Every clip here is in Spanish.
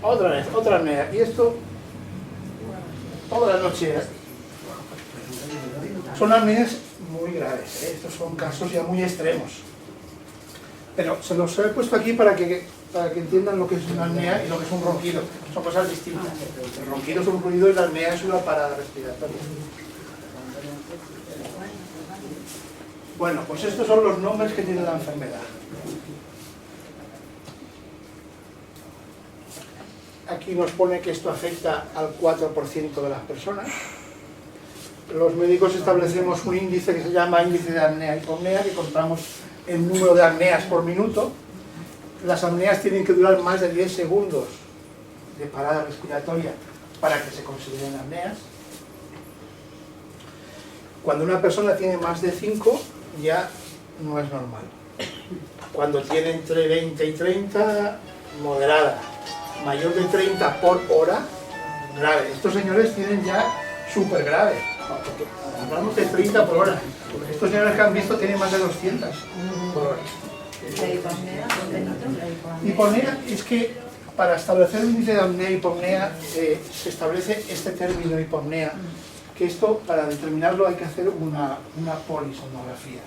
Otra vez, otra apnea. Y esto, toda la noche. Son apneas muy graves, ¿eh? Estos son casos ya muy extremos. Pero se los he puesto aquí para que entiendan lo que es una apnea y lo que es un ronquido. Son cosas distintas. El ronquido es un ruido y la apnea es una parada respiratoria. Bueno, pues estos son los nombres que tiene la enfermedad. Aquí nos pone que esto afecta al 4% de las personas. Los médicos establecemos un índice que se llama índice de apnea-hipopnea, que contamos el número de apneas por minuto. Las apneas tienen que durar más de 10 segundos de parada respiratoria para que se consideren apneas. Cuando una persona tiene más de 5, ya no es normal. Cuando tiene entre 20 y 30, moderada. Mayor de 30 por hora, grave. Estos señores tienen ya súper grave. Hablamos de 30 por hora. Estos señores que han visto tienen más de 200 por hora. Hipopnea es que para establecer el índice de apnea y hipopnea se establece este término hipopnea, que esto para determinarlo hay que hacer una polisomnografía.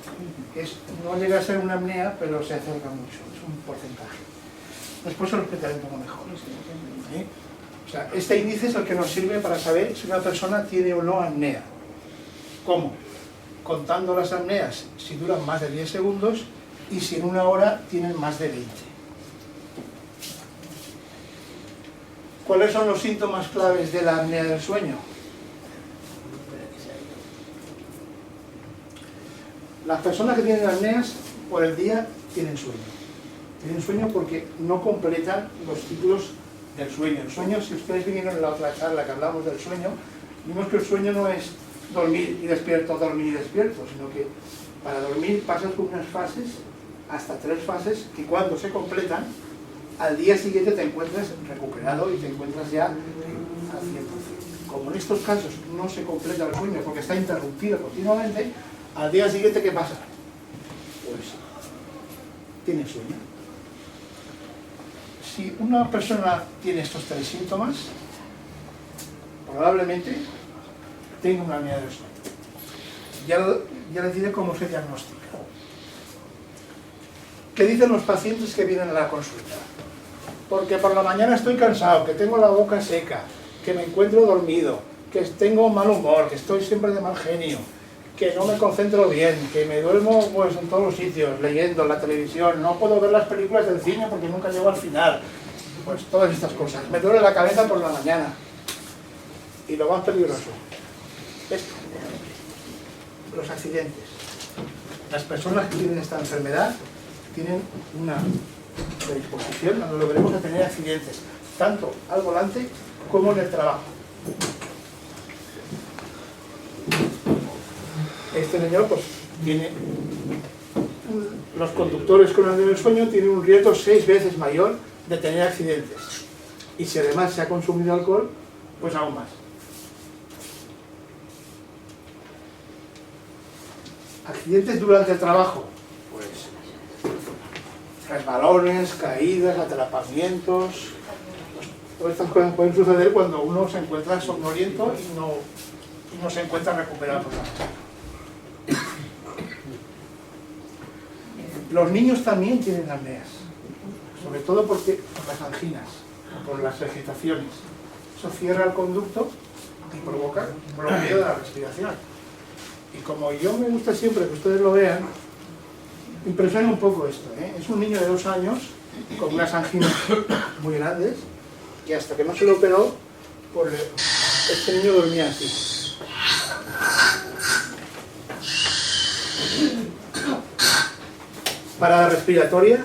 No llega a ser una apnea, pero se acerca mucho, es un porcentaje. Después se lo explicaré un poco mejor. ¿Sí? O sea, este índice es el que nos sirve para saber si una persona tiene o no apnea. ¿Cómo? Contando las apneas si duran más de 10 segundos y si en una hora tienen más de 20. ¿Cuáles son los síntomas claves de la apnea del sueño? Las personas que tienen apneas por el día tienen sueño. Tienen sueño porque no completan los ciclos del sueño. El sueño, si ustedes vinieron en la otra charla que hablamos del sueño, vimos que el sueño no es dormir y despierto, sino que para dormir pasas por unas fases, hasta 3 fases, que cuando se completan, al día siguiente te encuentras recuperado y te encuentras ya al 100%. Como en estos casos no se completa el sueño porque está interrumpido continuamente, al día siguiente, ¿qué pasa? Pues tiene sueño. Si una persona tiene estos 3 síntomas, probablemente tenga una apnea del sueño. Ya les diré cómo se diagnostica. ¿Qué dicen los pacientes que vienen a la consulta? Porque por la mañana estoy cansado, que tengo la boca seca, que me encuentro dormido, que tengo mal humor, que estoy siempre de mal genio, que no me concentro bien, que me duermo pues en todos los sitios, leyendo, en la televisión, no puedo ver las películas del cine porque nunca llego al final. Pues todas estas cosas. Me duele la cabeza por la mañana. Y lo más peligroso, esto, los accidentes. Las personas que tienen esta enfermedad tienen una predisposición, no lo veremos, a tener accidentes, tanto al volante como en el trabajo. Este señor pues tiene, los conductores con apnea del sueño tienen un riesgo 6 veces mayor de tener accidentes. Y si además se ha consumido alcohol, pues aún más. Accidentes durante el trabajo, pues resbalones, caídas, atrapamientos, pues, todas estas cosas pueden suceder cuando uno se encuentra somnoliento y no se encuentra recuperado por la mañana. Los niños también tienen apneas, sobre todo por las anginas o por las vegetaciones. Eso cierra el conducto y provoca bloqueo de la respiración. Y como yo me gusta siempre que ustedes lo vean, impresiona un poco esto, ¿eh? Es un niño de 2 años con unas anginas muy grandes y hasta que no se lo operó, pues este niño dormía así. Parada respiratoria.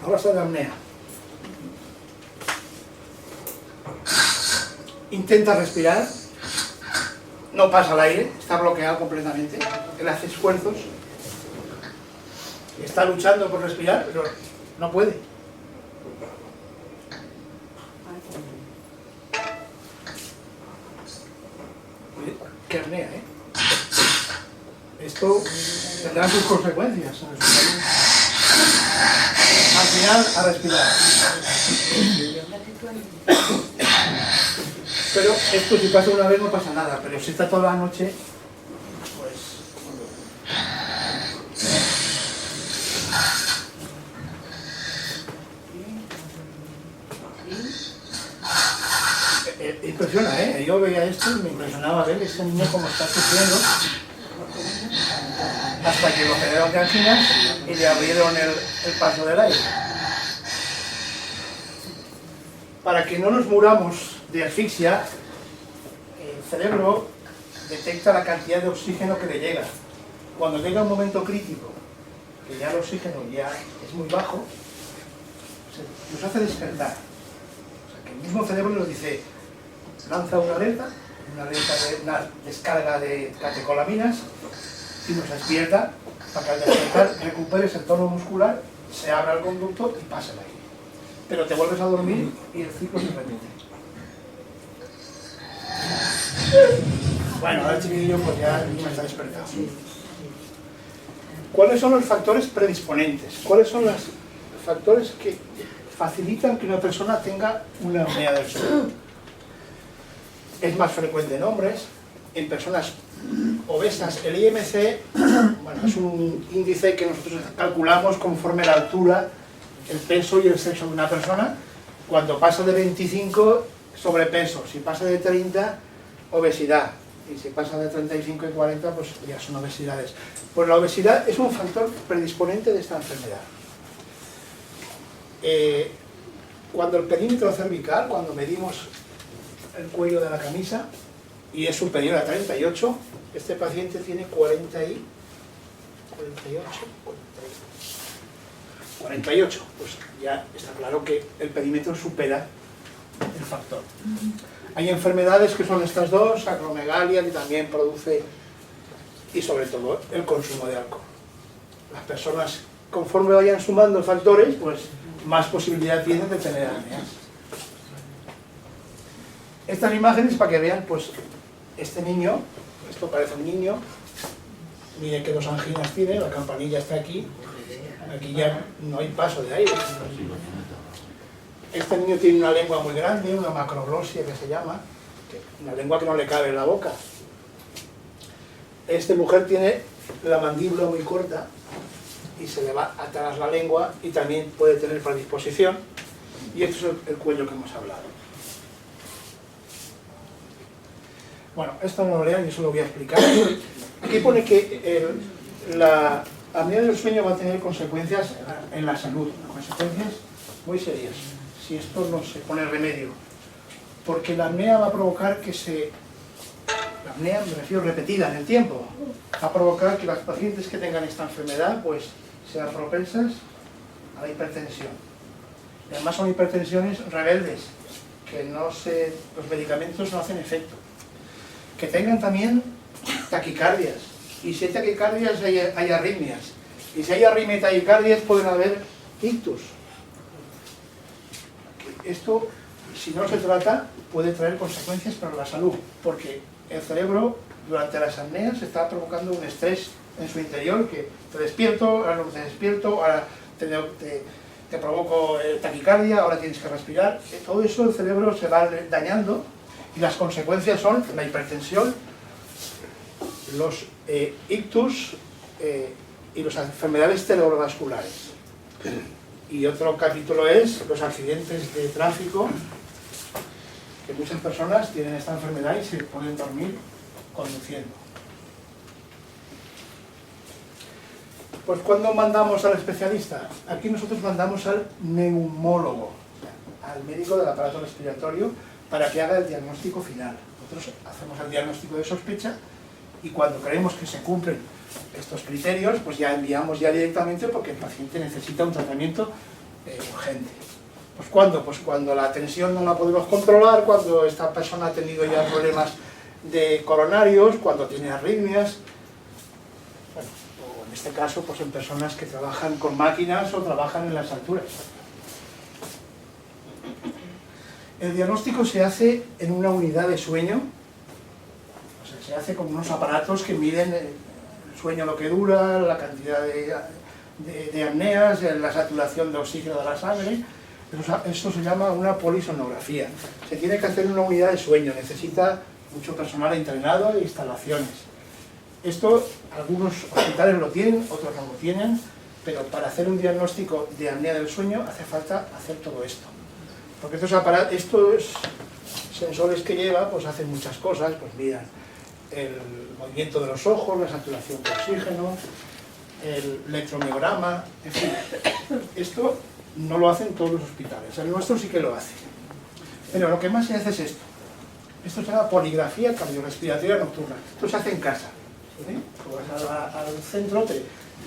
Ahora está de apnea. Intenta respirar, no pasa el aire, está bloqueado completamente, él hace esfuerzos, está luchando por respirar, pero no puede. Qué apnea, ¿eh? Esto tendrá sus consecuencias. Al final, a respirar. Pero esto si pasa una vez no pasa nada, pero si está toda la noche, pues... Impresiona, ¿eh? Yo veía esto y me impresionaba ver ese niño como está sufriendo hasta que lo operaron de anginas y le abrieron el paso del aire. Para que no nos muramos de asfixia, el cerebro detecta la cantidad de oxígeno que le llega. Cuando llega un momento crítico, que ya el oxígeno ya es muy bajo, nos hace despertar. O sea, que el mismo cerebro nos dice, lanza una alerta de una descarga de catecolaminas y nos despierta para que al despertar recuperes el tono muscular, se abra el conducto y pase el aire. Pero te vuelves a dormir y el ciclo se repite. Bueno, ahora el chiquillo pues ya me está despertado. ¿Cuáles son los factores predisponentes? ¿Cuáles son los factores que facilitan que una persona tenga una apnea del sueño? Es más frecuente en hombres, en personas obesas. El IMC, bueno, es un índice que nosotros calculamos conforme la altura, el peso y el sexo de una persona. Cuando pasa de 25, sobrepeso. Si pasa de 30, obesidad. Y si pasa de 35 y 40, pues ya son obesidades. Pues la obesidad es un factor predisponente de esta enfermedad. Cuando el perímetro cervical, cuando medimos el cuello de la camisa, y es superior a 38, este paciente tiene 48, pues ya está claro que el perímetro supera el factor. Hay enfermedades que son estas dos, acromegalia, que también produce, y sobre todo el consumo de alcohol. Las personas, conforme vayan sumando factores, pues más posibilidad tienen de tener apneas. Estas imágenes para que vean, pues, este niño, esto parece un niño, miren que dos anginas tiene, la campanilla está aquí ya no hay paso de aire. Este niño tiene una lengua muy grande, una macroglosia que se llama, una lengua que no le cabe en la boca. Esta mujer tiene la mandíbula muy corta y se le va atrás la lengua y también puede tener predisposición, y esto es el cuello que hemos hablado. Bueno, esto no lo lean, yo se lo voy a explicar. Aquí pone que la apnea del sueño va a tener consecuencias en la salud, consecuencias muy serias, si esto no se pone remedio. Porque la apnea va a provocar que la apnea, me refiero repetida en el tiempo, va a provocar que las pacientes que tengan esta enfermedad pues sean propensas a la hipertensión. Y además son hipertensiones rebeldes, que los medicamentos no hacen efecto. Que tengan también taquicardias, y si hay taquicardias hay arritmias, y si hay arritmia y taquicardias pueden haber ictus. Esto, si no se trata, puede traer consecuencias para la salud, porque el cerebro durante las apneas está provocando un estrés en su interior, que te despierto, ahora no te despierto, ahora te provoco taquicardia, ahora tienes que respirar. Todo eso el cerebro se va dañando, y las consecuencias son la hipertensión, los ictus y las enfermedades cerebrovasculares. Y otro capítulo es los accidentes de tráfico, que muchas personas tienen esta enfermedad y se pueden dormir conduciendo. Pues ¿cuándo mandamos al especialista? Aquí nosotros mandamos al neumólogo, al médico del aparato respiratorio, para que haga el diagnóstico final. Nosotros hacemos el diagnóstico de sospecha y cuando creemos que se cumplen estos criterios, pues ya enviamos ya directamente, porque el paciente necesita un tratamiento urgente. Pues ¿cuándo? Pues cuando la tensión no la podemos controlar, cuando esta persona ha tenido ya problemas de coronarios, cuando tiene arritmias, bueno, o en este caso pues en personas que trabajan con máquinas o trabajan en las alturas. El diagnóstico se hace en una unidad de sueño, o sea, se hace con unos aparatos que miden el sueño lo que dura, la cantidad de apneas, la saturación de oxígeno de la sangre. Eso se llama una polisonografía. Se tiene que hacer una unidad de sueño, necesita mucho personal entrenado e instalaciones. Esto algunos hospitales lo tienen, otros no lo tienen, pero para hacer un diagnóstico de apnea del sueño hace falta hacer todo esto. Porque estos sensores que lleva pues hacen muchas cosas, pues miran el movimiento de los ojos, la saturación de oxígeno, el electromiograma, en fin. Esto no lo hacen todos los hospitales, el nuestro sí que lo hace. Pero lo que más se hace es esto. Esto se llama poligrafía cardiorrespiratoria nocturna. Esto se hace en casa. Tú vas al centro, te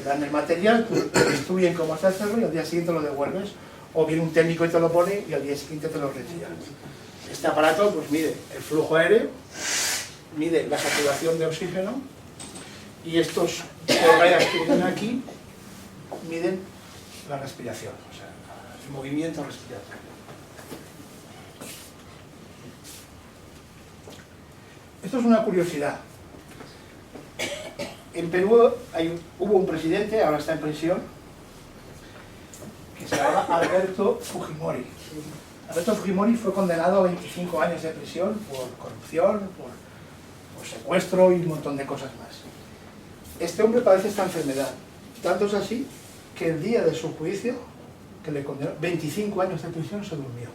dan el material, te instruyen cómo hacerlo y al día siguiente lo devuelves. O viene un técnico y te lo pone y al día siguiente te lo retira. Este aparato pues mide el flujo aéreo, mide la saturación de oxígeno y estos correas que vienen aquí miden la respiración, o sea, el movimiento respiratorio. Esto es una curiosidad. En Perú hubo un presidente, ahora está en prisión, que se llama Alberto Fujimori. Alberto Fujimori fue condenado a 25 años de prisión por corrupción, por secuestro y un montón de cosas más. Este hombre padece esta enfermedad. Tanto es así que el día de su juicio, que le condenó 25 años de prisión, se durmió.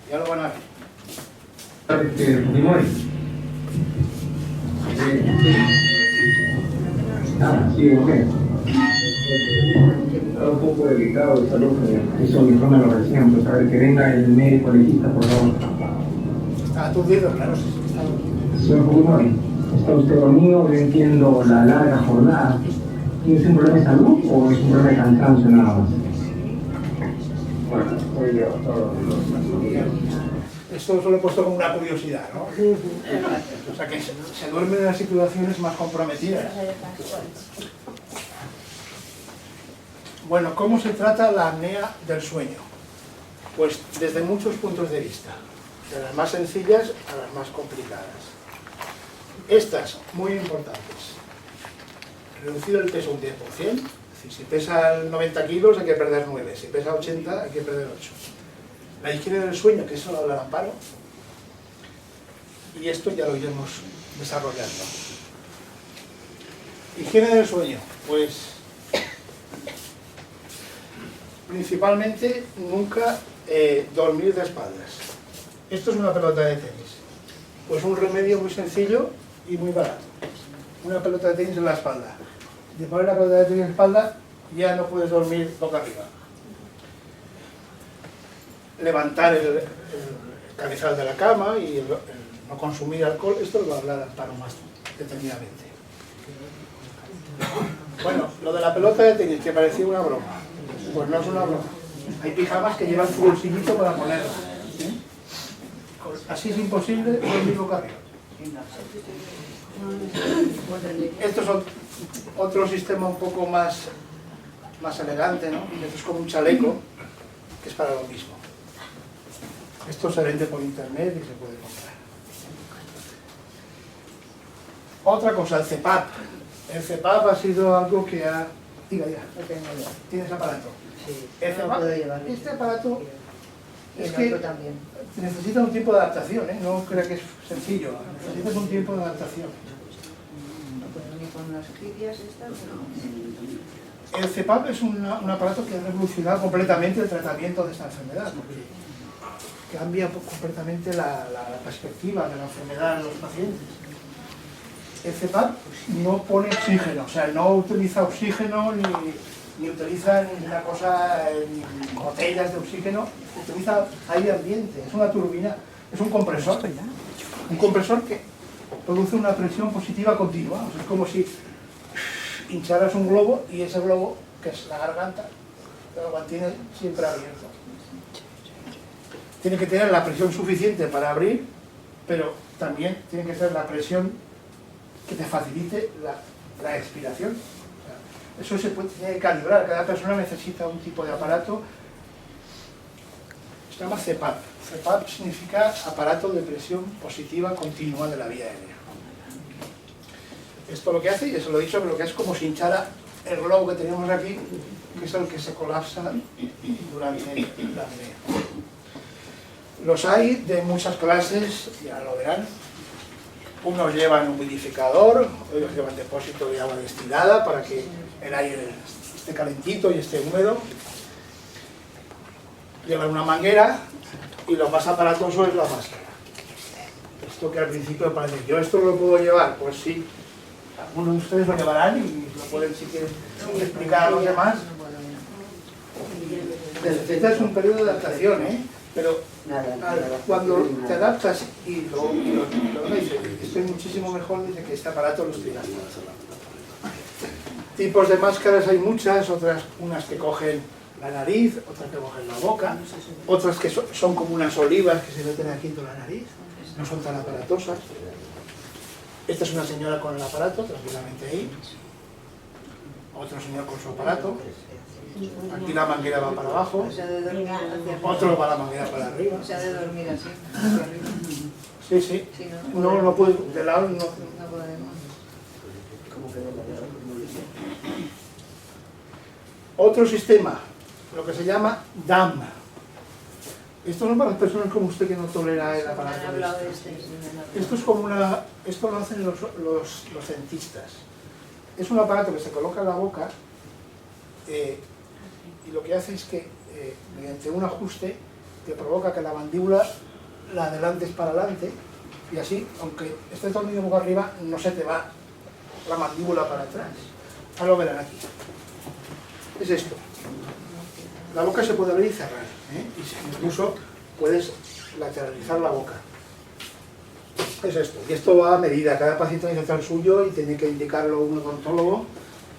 Ya lo van a ver. Fujimori. Sí, ok. Está un poco delicado de salud, eso mi me lo decían, pues a ver, que venga el médico legista, por favor. Está aturdido, claro, sí, está dormido. Señor Fujimori, ¿está usted dormido? Yo entiendo la larga jornada. ¿Tienes un problema de salud o es un problema de cansancio nada más? Bueno, estoy todo. Esto solo he puesto como una curiosidad, ¿no? O sea que se duermen en las situaciones más comprometidas. Bueno, ¿cómo se trata la apnea del sueño? Pues desde muchos puntos de vista, de las más sencillas a las más complicadas. Estas, muy importantes. Reducir el peso un 10%, es decir, si pesa 90 kilos hay que perder 9, si pesa 80 hay que perder 8. La higiene del sueño, que eso lo amparo, y esto ya lo iremos desarrollando. Higiene del sueño, pues principalmente nunca dormir de espaldas. Esto es una pelota de tenis, pues un remedio muy sencillo y muy barato. Una pelota de tenis en la espalda. De poner la pelota de tenis en la espalda ya no puedes dormir boca arriba. Levantar el cabezal de la cama y el no consumir alcohol, esto lo va a hablar Amparo más detenidamente. Bueno, lo de la pelota de tenis, que parecía una broma, pues no es una broma. Hay pijamas que llevan su bolsillito para ponerla. Así es imposible dormir boca arriba. Esto es otro sistema un poco más elegante, ¿no? Esto es como un chaleco, que es para lo mismo. Esto se vende por internet y se puede comprar. Otra cosa, el CPAP. El CPAP ha sido algo que ha... Diga, ya. ¿Tienes aparato? Sí, El no lo CPAP, puedo llevar. este aparato Y es el que otro también. necesita un tiempo de adaptación, ¿eh? No crea que es sencillo. Necesitas un tiempo de adaptación. No puedo ni con las giras estas, no. El CPAP es un aparato que ha revolucionado completamente el tratamiento de esta enfermedad, porque cambia completamente la perspectiva de la enfermedad en los pacientes. El CPAP no pone oxígeno, o sea, no utiliza oxígeno ni utiliza ninguna cosa, ni botellas de oxígeno, utiliza aire ambiente, es una turbina, es un compresor. Un compresor que produce una presión positiva continua, o sea, es como si hincharas un globo y ese globo, que es la garganta, lo mantiene siempre abierto. Tiene que tener la presión suficiente para abrir, pero también tiene que ser la presión que te facilite la expiración. O sea, eso tiene que calibrar, cada persona necesita un tipo de aparato. Se llama CPAP. CPAP significa aparato de presión positiva continua de la vía aérea. Esto lo que hace, ya se lo he dicho, pero lo que es como si hinchara el globo que tenemos aquí, que es el que se colapsa durante la apnea. Los hay de muchas clases, ya lo verán. Unos llevan humidificador, otros llevan depósito de agua destilada para que el aire esté calentito y esté húmedo. Llevan una manguera y lo más aparatoso es la máscara. Esto que al principio parece, ¿yo esto lo puedo llevar? Pues sí, algunos de ustedes lo llevarán y lo pueden, si quieren, explicar a los demás. Este es un periodo de adaptación, pero cuando te adaptas y lo dices, estoy muchísimo mejor desde que este aparato lo estoy gastando. Tipos de máscaras hay muchas, unas que cogen la nariz, otras que cogen la boca, otras que son como unas olivas que se meten aquí en toda la nariz, no son tan aparatosas. Esta es una señora con el aparato, tranquilamente ahí. Otro señor con su aparato. Aquí la manguera va para abajo. O sea, de dormir hacia arriba. Otro va la manguera para arriba. O sea, de dormir así, hacia arriba. Sí, sí. Sí, No puede, de lado no. No podemos. Otro sistema, lo que se llama DAM. Esto no es para las personas como usted que no tolera el aparato. Han hablado de este. Esto es como esto lo hacen los dentistas. Es un aparato que se coloca en la boca y lo que hace es que mediante un ajuste te provoca que la mandíbula la adelantes para adelante y así, aunque estés dormido boca arriba, no se te va la mandíbula para atrás. Ahora lo verán aquí. Es esto. La boca se puede abrir y cerrar, y incluso puedes lateralizar la boca. Es esto. Y esto va a medida. Cada paciente necesita el suyo y tiene que indicarlo un odontólogo.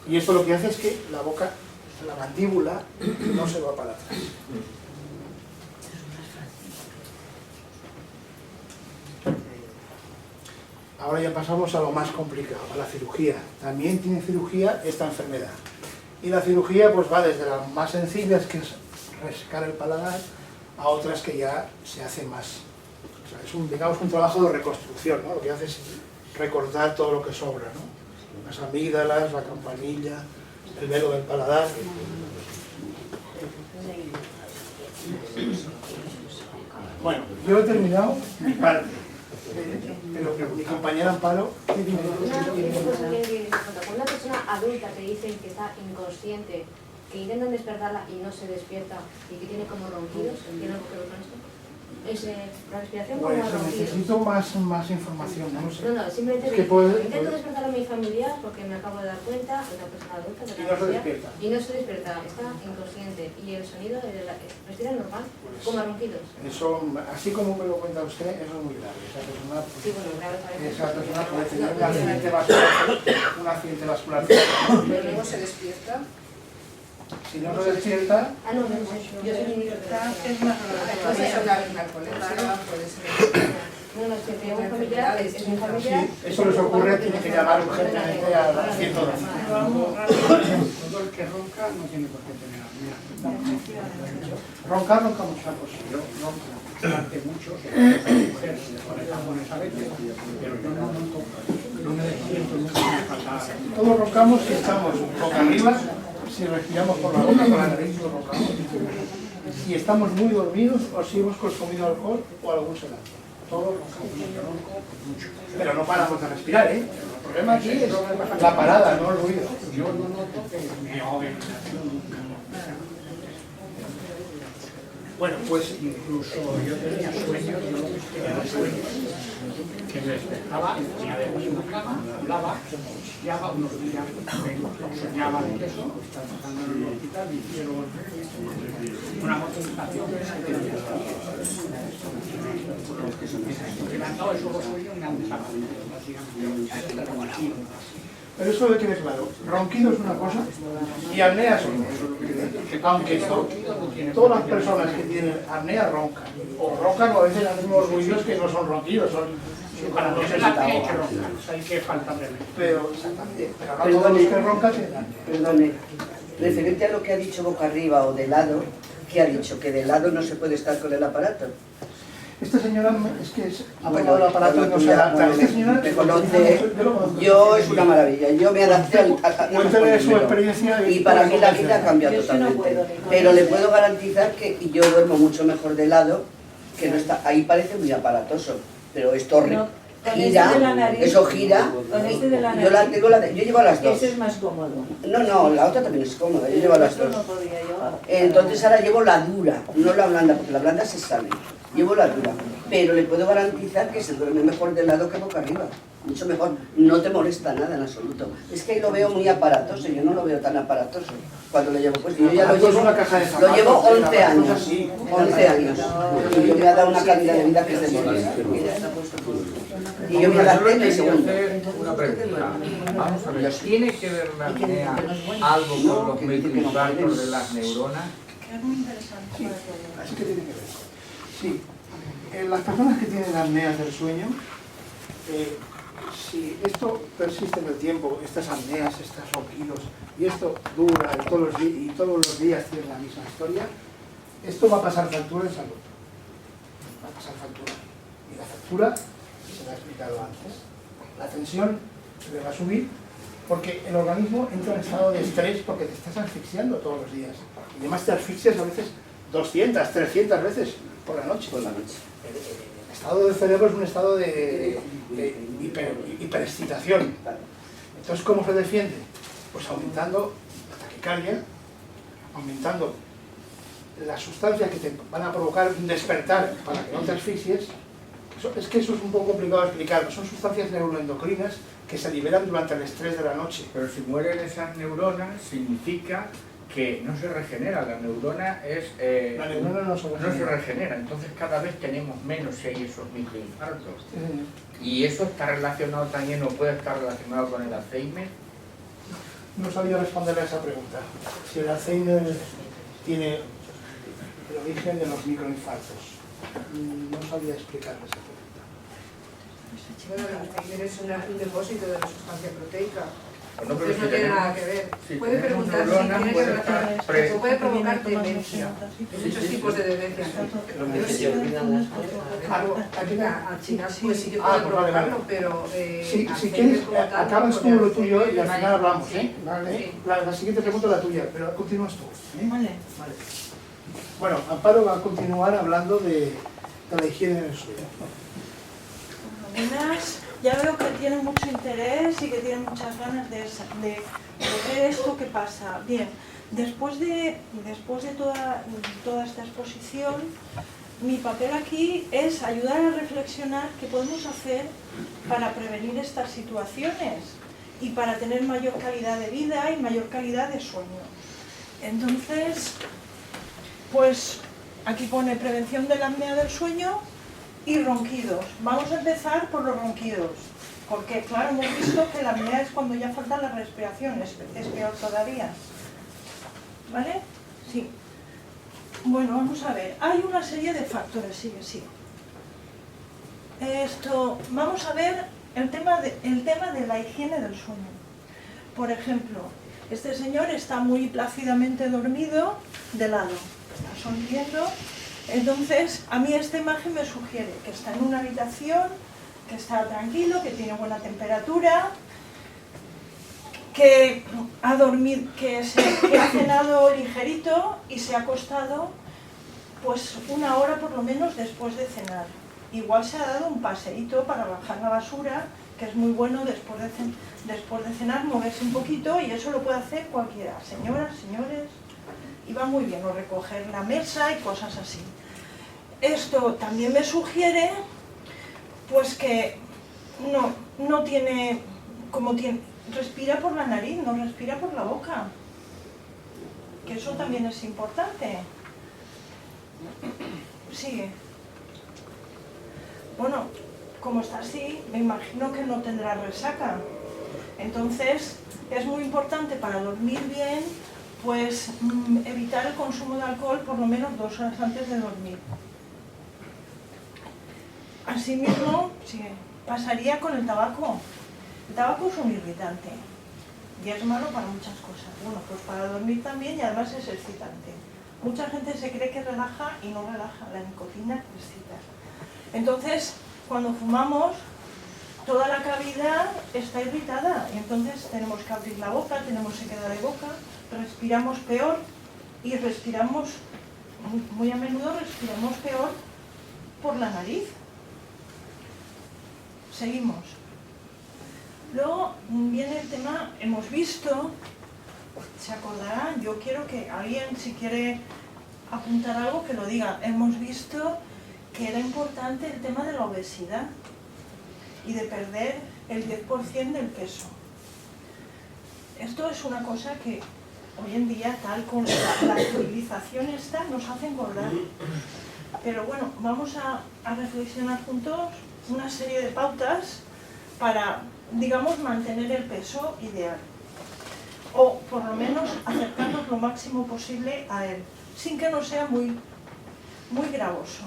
Y esto lo que hace es que la boca, la mandíbula, no se va para atrás. Ahora ya pasamos a lo más complicado, a la cirugía. También tiene cirugía esta enfermedad. Y la cirugía pues va desde las más sencillas, que es resecar el paladar, a otras que ya se hace más. O sea, es digamos, un trabajo de reconstrucción, ¿no? Lo que hace es recortar todo lo que sobra, ¿no? Las amígdalas, la campanilla, el velo del paladar. Bueno, yo he terminado mi parte. Pero mi compañera Amparo, ¿qué tiene? Una persona adulta que dicen que está inconsciente, que intentan despertarla y no se despierta y que tiene como ronquidos, ¿tiene algo que ver con esto? ¿Es la respiración como Pues ronquidos? necesito más información, no sé. No, simplemente Es que intento despertar a mi familiar porque me acabo de dar cuenta, una persona adulta de Y no se despierta. y no se despierta, está inconsciente y el sonido respira normal, como ronquidos. Eso, así como me lo cuenta usted, eso es muy grave. Sí, bueno, grave parece. Esa persona puede tener un accidente vascular. Pero luego se despierta. Si no se despierta, Ah, no, yo soy mi Es más puede ser una narcolepsia, puede ser. No, es que tengo un familiar, es un familiar. si eso les ocurre, tiene que llamar urgentemente a la 112. Todo el que ronca no tiene por qué tener apnea. Roncar, ronca mucho. Yo ronco bastante mucho, mujeres de conectamos a veces, pero yo no ronco, no me despierto, nunca me falta. Todos roncamos si estamos boca arriba, si respiramos por la boca, por la nariz lo roncamos. Si estamos muy dormidos o si hemos consumido alcohol o algún sedante. Todos roncamos. Yo ronco mucho. Pero no paramos de respirar, ¿eh? El problema aquí es la parada, no el ruido. Yo no noto que me ahogue nunca. Bueno, pues Incluso yo tenía sueños, yo lo que tenía sueños, que me despertaba, me además una cama, hablaba, chillaba unos días, soñaba de eso, estaba tratando en el hospital, me hicieron una modificación que se levantaba el suelo suyo y me han desaparecido, básicamente. pero eso debe quedar claro. Ronquido es una cosa y apnea es otra. Aunque todas las personas que tienen apnea roncan. O roncan o a veces hacen unos ruidos que no son ronquidos, son Para no no sé ser si la está hay que boca. roncar, hay que faltar de Pero no todos los que roncan tienen apnea. Perdone, referente a lo que ha dicho boca arriba o de lado, ¿qué ha dicho? Que de lado no se puede estar con el aparato. Esta señora es que es Bueno, el aparato y no se adapta. Esta señora me conoce, yo es una maravilla, yo me adapté al Cuéntale su experiencia y para mí la vida ha cambiado Yo es que no totalmente. puedo ni con Pero le eso. puedo garantizar que y yo duermo mucho mejor de lado, que no está, ahí parece muy aparatoso, pero esto No, con gira, este de la nariz, eso gira. con este de la Yo la nariz, tengo yo llevo a las dos. ese es más cómodo. No, la otra también es cómoda, yo llevo a las Esto dos. no podría yo. Entonces ahora llevo la dura, no la blanda, porque la blanda se sale. Llevo la dura, pero le puedo garantizar que se duerme mejor de lado que boca arriba. Mucho mejor, no te molesta nada en absoluto. Es que ahí lo veo muy aparatoso, yo no lo veo tan aparatoso cuando lo llevo puesto. Yo ya Aparato es una caja de lo zapatos, llevo 11 aparato es años, así. 11 años. Y yo me ha dado una calidad de vida que es de morir. Y yo me adapté en el segundo. Una pregunta. Vamos a ver, ¿tiene que ver la apnea algo con los microinfartos de las neuronas? Así que tiene que ver. Sí, las personas que tienen apneas del sueño, si esto persiste en el tiempo, estas apneas, estos ronquidos, y esto dura y todos los días tiene la misma historia, esto va a pasar factura en salud. Va a pasar factura. Y la factura, se lo he explicado antes, la tensión se le va a subir porque el organismo entra en estado de estrés porque te estás asfixiando todos los días. Y además te asfixias a veces 200, 300 veces por la noche. El estado del cerebro es un estado de hiperexcitación. Entonces, ¿cómo se defiende? Pues aumentando la taquicardia, aumentando las sustancias que te van a provocar un despertar para que no te asfixies. Es que eso es un poco complicado de explicar, pero son sustancias neuroendocrinas que se liberan durante el estrés de la noche. Pero si mueren esas neuronas, significa que no se regenera. La neurona es... La neurona no se regenera. Entonces cada vez tenemos menos si hay esos microinfartos. ¿Y eso está relacionado también o puede estar relacionado con el Alzheimer? No sabía responderle a esa pregunta. Si el Alzheimer tiene el origen de los microinfartos. No sabía explicarle esa pregunta. Bueno, el Alzheimer es un depósito de la sustancia proteica. Pues no, pero Entonces si no tiene tenemos- nada que ver. si Puede tenemos preguntar si neuronas, tiene puede que estar relacionar, o puede provocar demencia. Hay muchos tipos de demencia. A chicas pues sí que puede pues vale, vale. provocarlo, pero Si Alzheimer quieres, como tal, acabas no tú lo puede tuyo hacer. y al final hablamos, ¿eh? ¿Vale? Sí. La siguiente pregunta es la tuya, pero continúas tú. ¿eh? Vale. Vale. Bueno, Amparo va a continuar hablando de la higiene del sueño. Buenas. Ya veo que tiene mucho interés y que tiene muchas ganas de ver esto que pasa. Bien, después de toda esta exposición, mi papel aquí es ayudar a reflexionar qué podemos hacer para prevenir estas situaciones y para tener mayor calidad de vida y mayor calidad de sueño. Entonces, pues aquí pone prevención de la apnea del sueño y ronquidos. Vamos a empezar por los ronquidos, porque claro, hemos visto que la apnea es cuando ya falta la respiración, es peor todavía. ¿Vale? Sí. Bueno, vamos a ver. Hay una serie de factores, sí. Vamos a ver el tema de la higiene del sueño. Por ejemplo, este señor está muy plácidamente dormido de lado, está sonriendo. Entonces, a mí esta imagen me sugiere que está en una habitación, que está tranquilo, que tiene buena temperatura, que ha dormido, que ha cenado ligerito y se ha acostado pues 1 hora por lo menos después de cenar. Igual se ha dado un paseíto para bajar la basura, que es muy bueno después de cenar, moverse un poquito, y eso lo puede hacer cualquiera, señoras, señores, y va muy bien, o recoger la mesa y cosas así. Esto también me sugiere pues que no tiene, respira por la nariz, no respira por la boca, que eso también es importante. Sigue. Bueno, como está así, me imagino que no tendrá resaca. Entonces, es muy importante para dormir bien, pues evitar el consumo de alcohol por lo menos 2 horas antes de dormir. Asimismo, pasaría con el tabaco. El tabaco es un irritante y es malo para muchas cosas. Bueno, pues para dormir también, y además es excitante. Mucha gente se cree que relaja y no relaja, la nicotina excita. Entonces, cuando fumamos, toda la cavidad está irritada y entonces tenemos que abrir la boca, tenemos sequedad de boca, respiramos peor y respiramos, muy a menudo respiramos peor por la nariz. Seguimos. Luego viene el tema, hemos visto, se acordarán, yo quiero que alguien, si quiere apuntar algo, que lo diga. Hemos visto que era importante el tema de la obesidad y de perder el 10% del peso. Esto es una cosa que hoy en día, tal como la civilización está, nos hace engordar. Pero bueno, vamos a reflexionar juntos una serie de pautas para, digamos, mantener el peso ideal. O por lo menos acercarnos lo máximo posible a él, sin que no sea muy gravoso.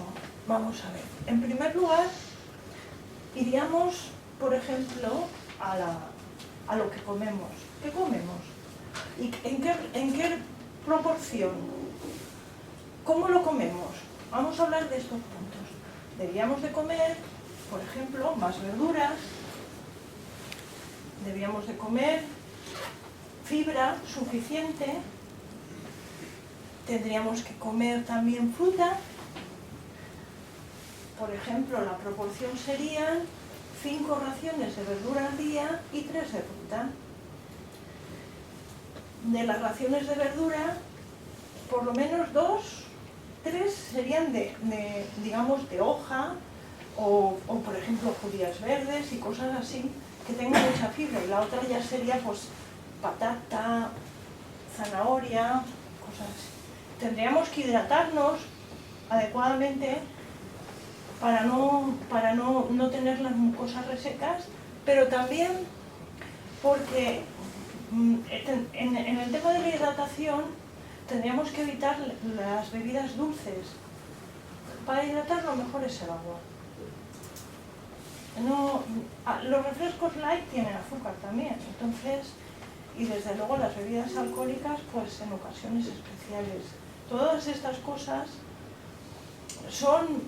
Vamos a ver. En primer lugar, iríamos, por ejemplo, a lo que comemos. ¿Qué comemos? ¿Y en qué proporción? ¿Cómo lo comemos? Vamos a hablar de estos puntos. Deberíamos de comer, por ejemplo, más verduras. Deberíamos de comer fibra suficiente. Tendríamos que comer también fruta. Por ejemplo, la proporción serían 5 raciones de verdura al día y 3 de fruta. De las raciones de verdura, por lo menos 2, 3 serían digamos, de hoja o por ejemplo, judías verdes y cosas así, que tengan mucha fibra. Y la otra ya sería, pues, patata, zanahoria, cosas así. Tendríamos que hidratarnos adecuadamente para no tener las mucosas resecas, pero también porque en el tema de la hidratación tendríamos que evitar las bebidas dulces. Para hidratar lo mejor es el agua. Los refrescos light tienen azúcar también, entonces, y desde luego las bebidas alcohólicas, pues en ocasiones especiales. Todas estas cosas son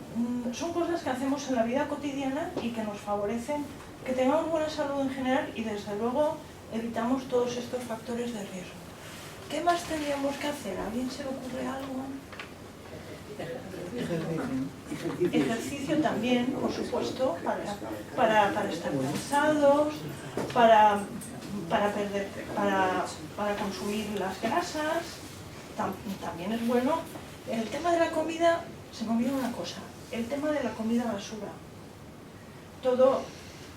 cosas que hacemos en la vida cotidiana y que nos favorecen que tengamos buena salud en general y desde luego evitamos todos estos factores de riesgo. ¿Qué más tendríamos que hacer? ¿A alguien se le ocurre algo? Ejercicio también, por supuesto, para estar cansados, para consumir las grasas. También es bueno. El tema de la comida, se me olvidó una cosa, el tema de la comida basura.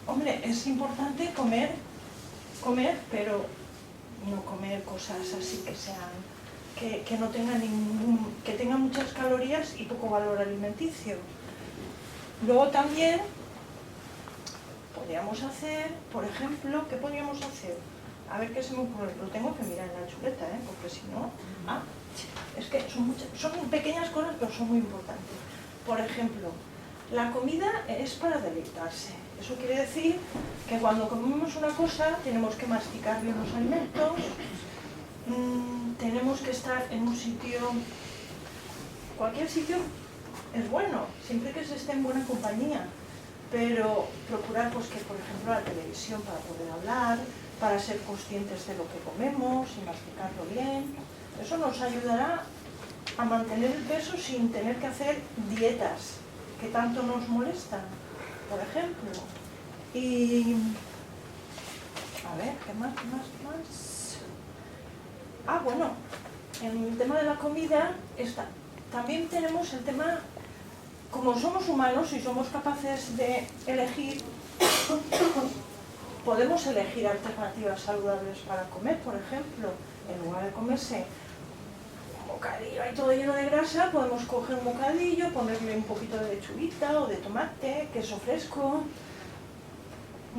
Hombre, es importante comer, pero no comer cosas así que no tengan que tengan muchas calorías y poco valor alimenticio. Luego también podríamos hacer, por ejemplo, ¿qué podríamos hacer? A ver qué se me ocurre, lo tengo que mirar en la chuleta, porque si no... es que son pequeñas cosas, pero son muy importantes. Por ejemplo, la comida es para deleitarse. Eso quiere decir que cuando comemos una cosa tenemos que masticar bien los alimentos, tenemos que estar en un sitio, cualquier sitio es bueno, siempre que se esté en buena compañía, pero procurar, pues, que por ejemplo la televisión para poder hablar, para ser conscientes de lo que comemos y masticarlo bien. Eso nos ayudará a mantener el peso sin tener que hacer dietas que tanto nos molestan, por ejemplo. Y a ver, ¿qué más? Bueno, en el tema de la comida también tenemos el tema, como somos humanos y somos capaces de elegir, podemos elegir alternativas saludables para comer. Por ejemplo, en lugar de comerse un bocadillo ahí todo lleno de grasa, podemos coger un bocadillo, ponerle un poquito de lechuguita o de tomate, queso fresco,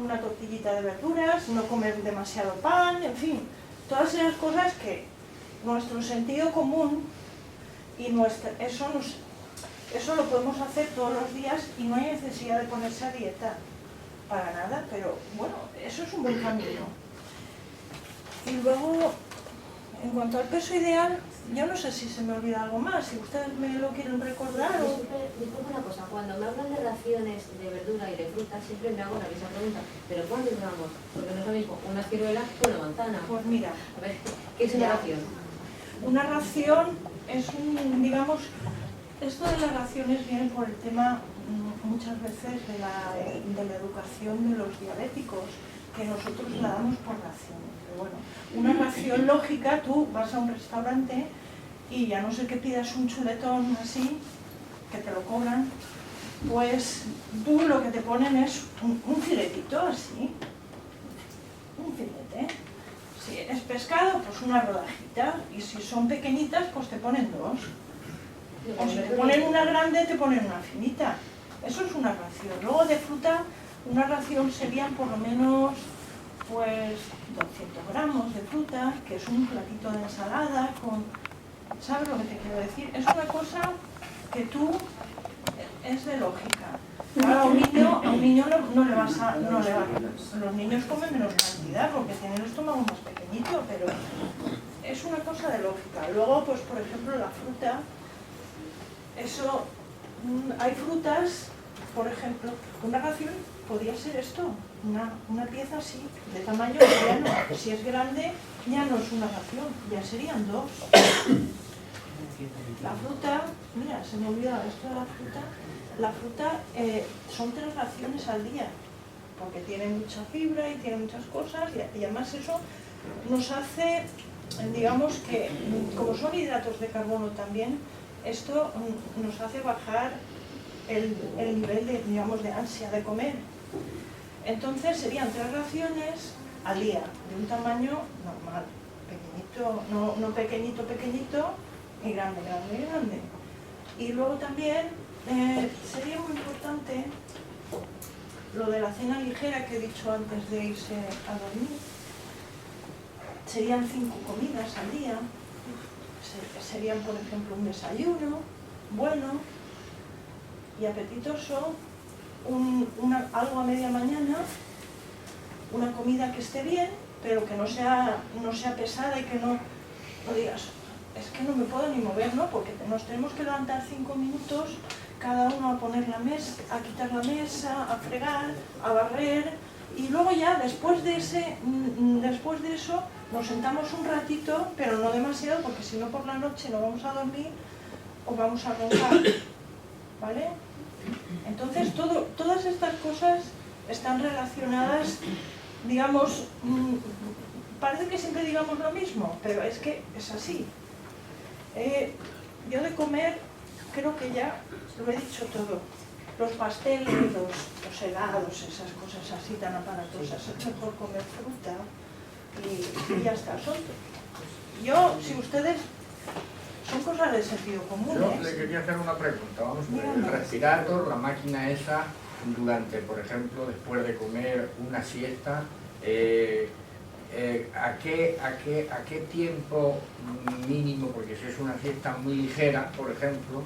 una tortillita de verduras, no comer demasiado pan, en fin, todas esas cosas que nuestro sentido común y eso lo podemos hacer todos los días y no hay necesidad de ponerse a dieta para nada, pero bueno, eso es un buen camino. Y luego, en cuanto al peso ideal, yo no sé si se me olvida algo más, si ustedes me lo quieren recordar o... Disculpe una cosa, cuando me hablan de raciones de verdura y de fruta, siempre me hago la misma pregunta, ¿pero cuántos gramos? Porque no es lo mismo una ciruela que una manzana. Pues mira, A ver, ¿qué es una ración? una ración es un, digamos, esto de las raciones viene por el tema muchas veces de la educación de los diabéticos, que nosotros la damos por raciones. Pero bueno, una ración lógica, tú vas a un restaurante y ya no sé que pidas un chuletón así, que te lo cobran, pues tú lo que te ponen es un filetito así, un filete. Si es pescado, pues una rodajita, y si son pequeñitas, pues te ponen dos. O si te ponen una grande, te ponen una finita. Eso es una ración. Luego de fruta, una ración serían por lo menos pues 200 gramos de fruta, que es un platito de ensalada con... ¿Sabes lo que te quiero decir? Es una cosa que tú... es de lógica. Ahora, a un niño no le vas a... los niños comen menos cantidad porque tienen el estómago más pequeñito, pero es una cosa de lógica. Luego, pues por ejemplo, la fruta, eso... hay frutas, por ejemplo, una ración podría ser esto, una pieza así, de tamaño mediano. Si es grande, ya no es una ración, ya serían dos. La fruta, mira, se me olvidaba esto de la fruta. La fruta son 3 raciones al día, porque tiene mucha fibra y tiene muchas cosas, y además eso nos hace, digamos que, como son hidratos de carbono también, esto nos hace bajar el nivel de, digamos, de ansia de comer. Entonces serían 3 raciones al día, de un tamaño normal, pequeñito, no pequeñito, pequeñito, y grande, grande, grande. Y luego también sería muy importante lo de la cena ligera que he dicho antes de irse a dormir. Serían 5 comidas al día. Serían, por ejemplo, un desayuno bueno y apetitoso, algo a media mañana, una comida que esté bien, pero que no sea pesada y que no digas, es que no me puedo ni mover, ¿no? Porque nos tenemos que levantar 5 minutos cada uno a poner la mesa, a quitar la mesa, a fregar, a barrer, y luego ya después de eso nos sentamos un ratito, pero no demasiado, porque si no por la noche no vamos a dormir o vamos a roncar, ¿vale? Entonces todas estas cosas están relacionadas, digamos, parece que siempre digamos lo mismo, pero es que es así. Yo de comer creo que ya lo he dicho todo. Los pasteles, los helados, esas cosas así tan aparatosas, es mejor comer fruta y ya está. Yo, si ustedes, son cosas de sentido común. Yo le quería hacer una pregunta. Vamos a ver, el respirator, la máquina esa, durante, por ejemplo, después de comer una siesta, ¿a qué tiempo mínimo? Porque si es una siesta muy ligera, por ejemplo,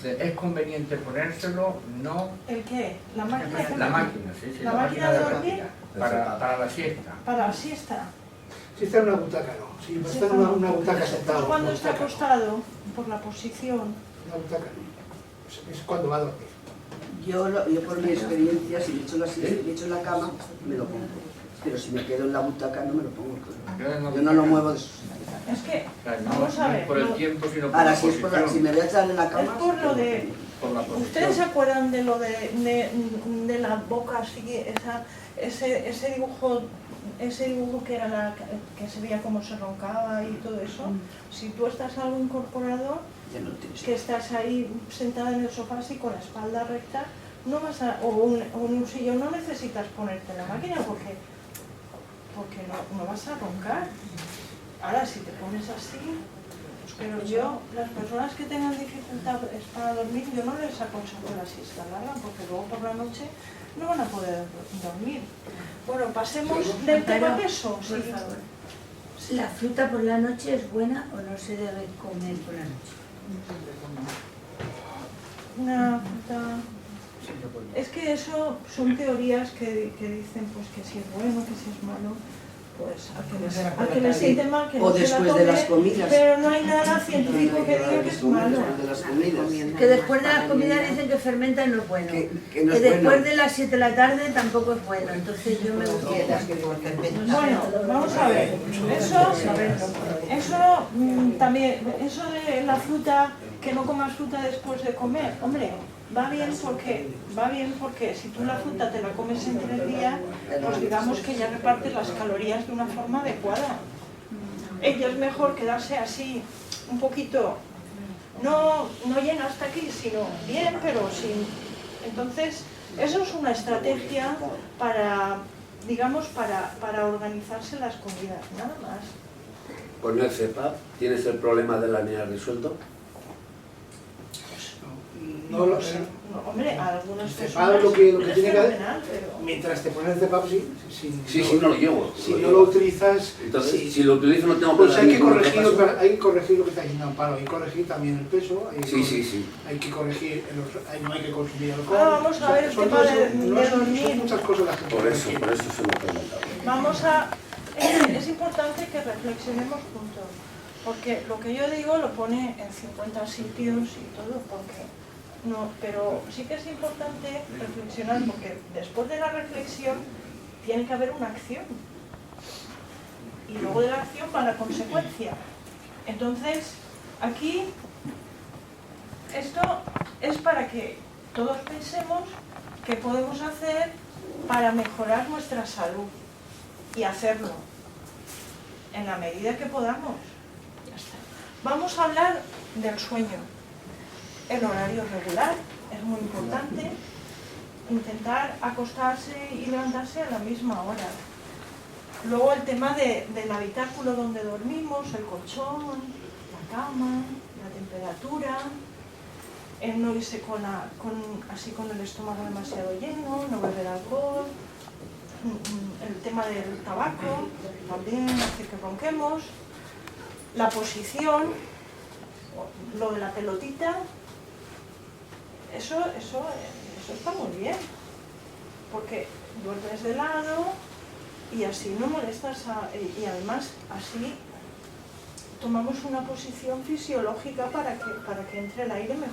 ¿es conveniente ponérselo? No. ¿El qué? ¿La máquina? La máquina, sí, ¿La máquina de dormir? Para la siesta. Para la siesta. Si está en una butaca, no. Si está en una butaca sentado. Pues cuando está acostado, por la posición. Una butaca no. Es cuando va a dormir. Yo por mi experiencia, si me echo la siesta y me echo en la cama, me lo pongo. Pero si me quedo en la butaca, no me lo pongo. Yo no lo muevo de su sitio. Es que, No, vamos a no ver. es por el tiempo, sino por Ahora, la si es posición. si me voy a echar en la cama... Es por lo de... Por la posición. ¿Ustedes se acuerdan de lo de la boca así, ese dibujo que era que se veía cómo se roncaba y todo eso? Si tú estás algo incorporado, que estás ahí sentada en el sofá así con la espalda recta, no vas a, o en un sillón, no necesitas ponerte en la máquina porque no vas a roncar. Ahora, si te pones así, pero yo, las personas que tengan dificultades para dormir, yo no les aconsejo la siesta larga, porque luego por la noche no van a poder dormir. Bueno, pasemos del tema peso. Sí, por favor. ¿La fruta por la noche es buena o no se debe comer por la noche? Una fruta... Es que eso son teorías que dicen pues que si es bueno, que si es malo. pues a que les siente mal, que O no se la después de las tome, comidas. pero no hay nada científico que diga que es malo. Después de las comidas. Que después de las comidas dicen que fermenta y no es bueno. Que no Que es después bueno. de las 7 de la tarde tampoco es bueno. Entonces yo me gustaría. Bueno, vamos a ver, eso también, eso de la fruta, que no comas fruta después de comer, hombre, va bien porque si tú la fruta te la comes en 3 días, pues digamos que ya repartes las calorías de una forma adecuada. Ella es mejor quedarse así, un poquito, no llena hasta aquí, sino bien, pero sin... Entonces, eso es una estrategia para, digamos, para organizarse las comidas, nada más. Con el CEPAP, ¿tienes el problema de la anemia resuelto? No lo sé. No, hombre, algunas CEPAP personas lo que es tiene que hacer, fenomenal, pero... mientras te pones el CEPAP, sí. Sí, no lo llevo. Si no lo utilizas, Entonces, sí. si lo utilizo no tengo Pues problema. hay que corregir lo que está diciendo Amparo, hay que corregir también el peso, Sí. hay que corregir, no hay que consumir alcohol. Vamos a ver el Son tema todo eso, de son dormir. muchas cosas las que Por eso corregir. se lo he preguntado. Vamos a... Es importante que reflexionemos juntos, porque lo que yo digo lo pone en 50 sitios y todo, porque... No, pero sí que es importante reflexionar, porque después de la reflexión tiene que haber una acción. Y luego de la acción va la consecuencia. Entonces, aquí, esto es para que todos pensemos qué podemos hacer para mejorar nuestra salud. Y hacerlo en la medida que podamos. Ya está. Vamos a hablar del sueño. El horario regular es muy importante. Intentar acostarse y levantarse a la misma hora. Luego el tema del habitáculo donde dormimos, el colchón, la cama, la temperatura, el no irse así con el estómago demasiado lleno, no beber alcohol, el tema del tabaco también hace que ronquemos, la posición, lo de la pelotita, eso está muy bien, porque duermes de lado y así no molestas y además así tomamos una posición fisiológica para que entre el aire mejor.